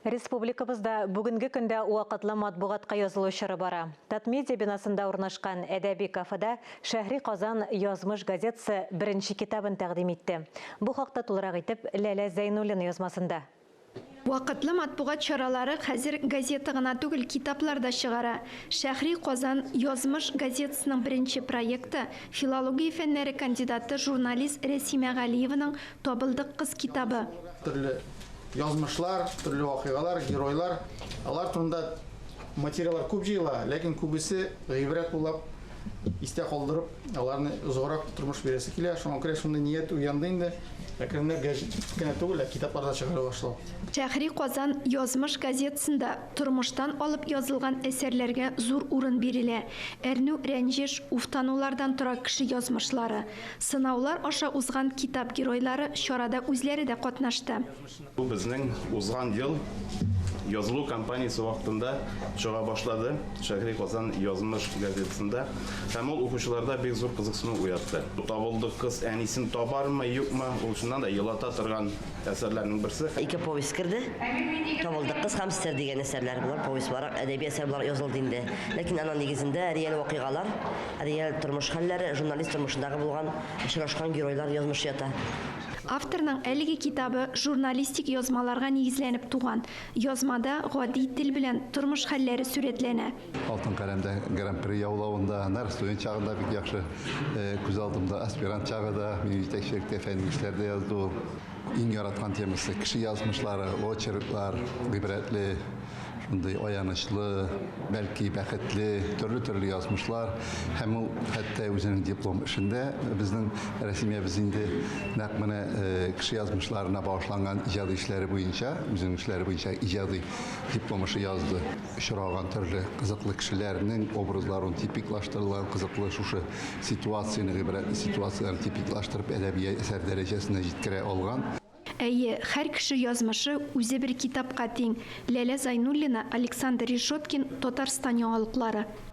Республикабызда бүгінгі күндә уақытлы матбугатка язылу чоры бара. Татмедиа бинасында урнашкан әдәби кафеда Шәһри Казан язмыш газетасы беренче китабын тәкъдим итте. Бу хакта тулырак итеп Ләлә Зәйнуллина язмасында. Вакытлы матбугат чаралары хәзер газета гына түгел, китаплар да чыгара. Шәһри Казан язмыш газетасының беренче проекты филология фәннәре кандидаты журналист Рәсимә Галиеваның «Табылдык кыз» китабы. Язмышлар, төрле вакыйгалар, геройлар, алар турында материаллар күп җыела, ләкин күбесе гыйбрәт булып истә калдырып, аларны озгырак тормыш бирәсе килә. Шуңа күрә шундый ният уянды инде. Әкренләп генә түгел, китапларда чыгара башлау. Шәһри Казан язмыш газетасында тормыштан алып язылган әсәрләргә зур урын бирелә. Әрнү, рәнҗеш, уфтанулардан тора кеше язмышлары. Сынаулар аша узган китап геройлары чарада үзләре дә катнашты. Бу безнең узган ел язылу кампаниясе вакытында чыга башлады. Шәһри Казан язмыш газетасында. Һәм ул укучыларда бик зур кызыксыну уятты. Табылдык кыз әнисен табармы, юкмы? Ул шуннан да елата торган әсәрләрнең берсе. Ике повесть керде. Табылдык кыз һәм Сер дигән әсәрләр булар, повестьлар, әдәби әсәрләр язылды инде. Ләкин аның нигезендә реаль вакыйгалар, реаль тормыш хәлләре, журналист тормышындагы булган очрашкан геройлар язмыш ята. Авторның әлеге китабы журналистик язмаларга нигезләнеп туган. Язмада гади тел белән тормыш хәлләре сурәтләнә. Алтын каләмдә гран-при яулавында, нар студент чагында бик яхшы күз алдымда, аспирант чагында, мин җитәкчелектә фән эшләрдә язды. Иң яраткан темасы кеше язмышлары, очерклар, гыйбрәтле, шундый аянычлы, бәлки бәхетле, төрле язмышлар. Һәм ул хәтта үзенең диплом эшендә безнең Рәсимә без инде нәкъ менә кеше язмышларына багышланган иҗади эшләре буенча, үзенең эшләре буенча иҗади диплом эше язды. Очраган төрле кызыклы кешеләрнең образларын типиклаштырылган, кызыклы шушы ситуацияны, гыйбрәтле ситуацияләрне типиклаштырып әдәби әсәр дәрәҗәсенә җиткерә алган. Әйе, һәр кеше язмышы үзе бер китапка тиң. Ләлә Зәйнуллина, Александр Решеткин, Татарстан яңалыклары.